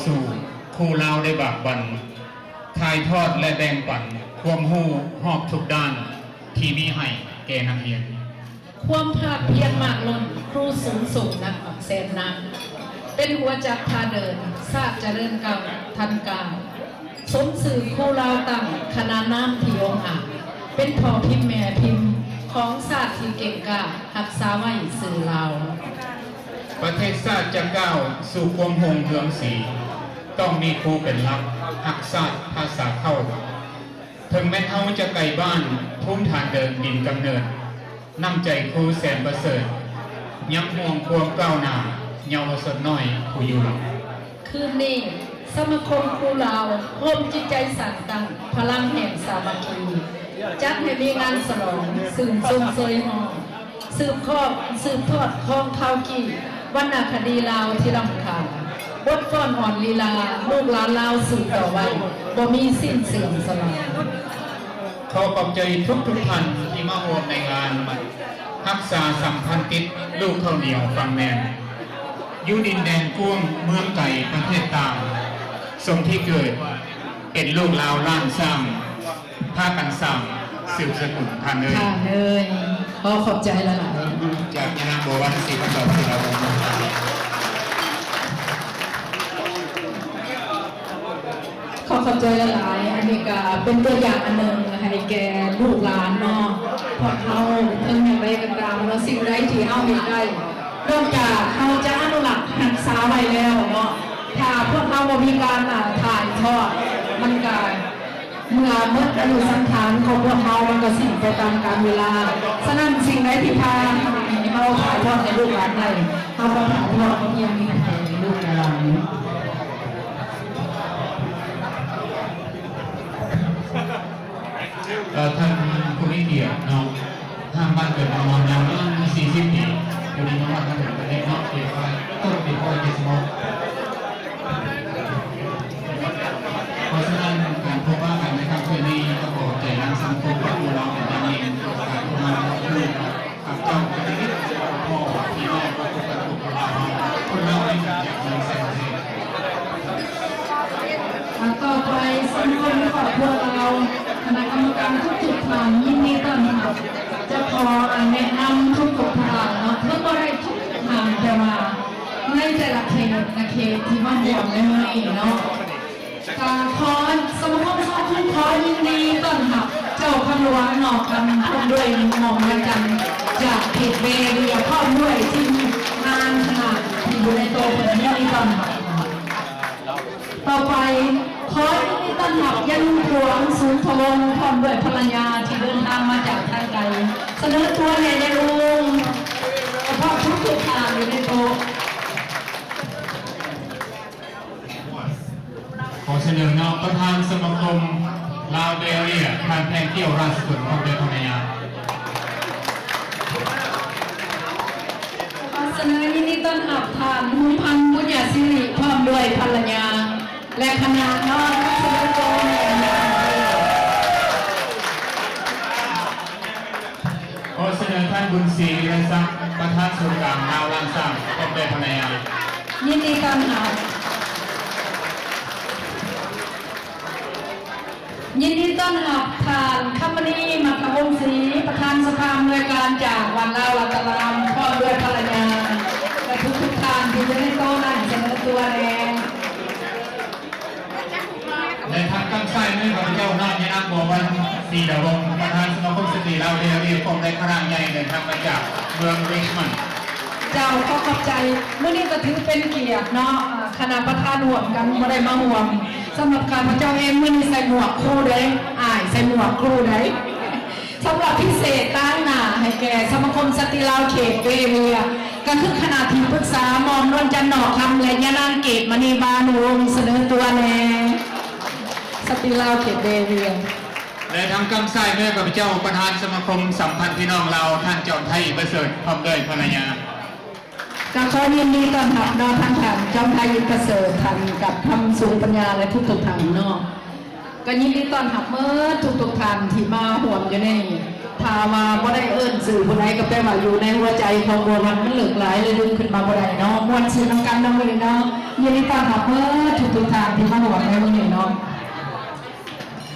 สู่ครูลาวได้บากบันถ่ายทอดและแบ่งปันความรู้หอบทุกด้านที่มีให้แก่นักเรียนความภาคเพียรมากล้นครูสูงส่งนักแสนนักเป็นหัวจักพาเดินศาสตร์เจริญเก่าทันการสมสื่อครูลาวตั้งคณะน้ำที่องอาจเป็นพ่อพิมพ์แม่พิมพ์ของศาสตร์ที่เก่งกล้ารักษาไว้สื่อลาวประเทศชาติจะก้าวสู่ความหงเรืองสีต้องมีครูเป็นหลักหักศาสตร์ภาษาเข้าถึงแม้เฮาจะไกลบ้านทุ่มฐานเดินดินกำเนิดนำใจครูแสนประเสริฐยับห่วงความก้าวหน้าเยาวชนน้อยผู้อยู่คืนนี้สมาคมครูลาวร่วมจิตใจสานตั้งพลังแห่งสามัคคีจัดให้มีงานฉลองซึ่งทรงเสยหอสืบทอดคองข้าวกี้วรรณคดีลาวที่รำคาญบทฟ้อนอ่อนลีลาลูกหลานลาวสืบต่อไว้บ่มีสิ้นเสื่อมสลายขอขอบใจทุกท่านที่มาร่วมในงานรักษาสัมพันธ์ติดลูกข้าวเหนียวฟังแมนอยู่ดินแดนกว้างเมืองไก่ประเทศต่างสมที่เกิดเป็นลูกลาวล้านสร้างภาคกันสร้างสืบสกุลท่านเลยขอขอบใจหลายจากยานางบัววันศรีประกอบศิลาวงศ์ขอขอบใจหลายอันนี้ก็เป็นตัวอย่างอันหนึ่งให้แก่ลูกหลานเนาะพอเขาเพิ่งอย่างไรกันตามแล้วสิ่งใดที่เอาเห็นได้นอกจากเขาจะอนุรักษ์รักษาไว้แล้วเนาะถ้าพวกเรามีการถ่ายทอดมันก็เมื่อเมื่ออายุสังขารของพวกเขามันก็สิ้นไปตามกาลเวลาฉะนั้นสิ่งใดที่พาเราถ่ายทอดในลูกหลานได้เราต้องถ่ายทอดให้ยังมีในลูกหลานท่านผู้มีเกียรติเนาะทางบ้านเกิดมามองยาวเรื่อง40 ปีอยู่ดีมาท่านประเทศนอกเกี่ยวกับต้นปีพศ76เพราะฉะนั้นการพบว่ากันในครั้งนี้ก็ขอใจนำสังคมว่าเราเป็นการเองการมาคือกับเจ้าปฏิทินพ่อที่แม่ก็ถูกกันถูกเราคนเราไม่อยากมีเส้นเส้นต่อไปสมาคมครอบครัวเราคณะกรรมการทุกจุดผ่านยินดีต้อนรับจะขอแนะนำทุกจุดผ่านเนาะเพื่อก็ได้ทุกทางแต่ว่าในแต่ละเขตที่ว่าเดียวไม่เนาะการขอสมาคมขอยินดีต้อนรับเจ้าคำหลวงหนอกกันพร้อมด้วยมองกันจากเขตเบเรียพร้อมด้วยที่งานขนาดที่อยู่ในโต๊ะแบบนี้ต้อนรับต่อไปขอยินดีต้อนรับยันหลวงสูงทวงพร้อมด้วยภรรยาที่เดินทางมาจากทางไกลเสนอตัวในลุงเพราะทุกทางอยู่ในโต๊ะขอเสนอนอกประธานสมาคมลาวเดเรียทานแพงเที่ยวราชสุดของเดือนภรรยาเสนอยินดีต้อนรับทานมุพันธ์บุญญาสิริพร้อมด้วยภรรยาและคณะน้องเสนอตัวขอเสนอท่านบุญศรีวิรศักดิ์ประธานส่วนกลางลาวล้านสร้างพร้อมด้วยภรรยายินดีต้อนรับยินดีต้อนรับท่านคำมณีมัคควงศ์ศรีประธานสภาหน่วยการจากวันลาวรัตนามพร้อมด้วยภรรยาและทุกท่านที่จะได้โต้นั่งเสนอตัวแรงในทางกำไส้ไม่ของเจ้านอนยานางบัววันศรีดาวงศ์ประธานสมาคมสตรีลาวเดเรียพร้อมด้วยคณะใหญ่เดินทางมาจากเมืองริชมอนด์เจ้าขอขอบใจเมื่อนี้ก็ถือเป็นเกียรติเนาะคณะประธานห่วงกันไม่ได้มาห่วงสำหรับการพระเจ้าเองเมื่อนี้ใส่หมวกครูได้ใส่หมวกครูได้สำหรับพิเศษตั้งหน้าให้แก่สมาคมสตรีลาวเขตเวเรียก็คือคณะที่ปรึกษามอมนวลจันหนอกคำและยานางเกตมณีบานุวงศ์เสนอตัวแน่สตรีลาวเขตเวเรียในทางกำไส้เมื่อกับเจ้าประธานสมาคมสัมพันธ์พี่น้องเราท่านจอมไทยประเสริฐพร้อมด้วยภรรยาก็ขอยินดีต้อนรับน้องท่านจอมไทยประเสริฐท่านกับคำสูงปัญญาและทุกท่านเนาะก็ยินดีต้อนรับเมื่อทุกท่านที่มาห่วงอยู่ในถ้ามาบ่ได้เอิ้นสื่อผู้ใดก็แปลว่าอยู่ในหัวใจของบัววันมันเหลือหลายเลยดึงขึ้นมาบ่ได้เนาะมวลสื่อน้ำกันน้ำเลยเนาะ ยินดีต้อนรับเพื่อทุกท่านที่มาหวในวันนี้เนาะ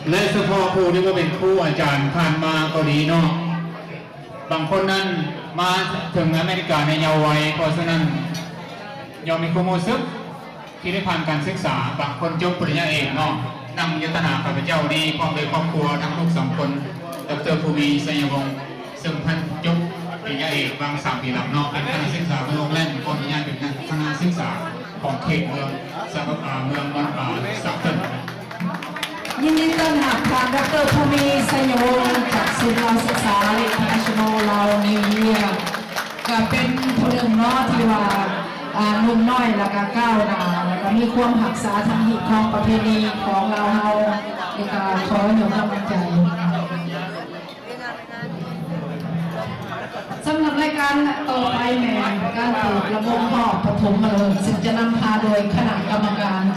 และเฉพาะครูที่ว่าเป็นครูอาจารย์ผ่านมาก็ดีเนาะบางคนนั้นมาถึงอเมริกาในเยาว์วัยเพราะฉะนั้นยอมมีความรู้สึกที่ได้ผ่านการศึกษาบางคนจบปริญญาเอกเนาะนำยตนาข้าพเจ้าดีพร้อมโดยครอบครัวทั้งลูก2 คนดร.ภูมิสัญญวงศ์ซึ่งท่านจบปริญญาเอกบาง3 ปีหลังเนาะเป็นคณะศึกษาเมืองโรงแรมปริญญาเป็นคณะศึกษาของเขตเมืองเมืองสักเกิล ยินดีต้อนรับทางดร.ภูมิสัญญวงศ์จากศูนย์การศึกษาและอินเตอร์เนชั่นแนลลาวนิวเยียร์ก็เป็นผู้หนึ่งเนาะที่ว่านุ่มน้อยแล้วก็ก้าวหน้าแล้วก็มีความหักษาทางหิของประเพณีของเราเฮาในการขอหนุนกำลังใจสำหรับรายการต่อไปแม่การเปิดระบบหอบปฐมฤกษ์ซึ่งจะนำพาโดยคณะกรรมการ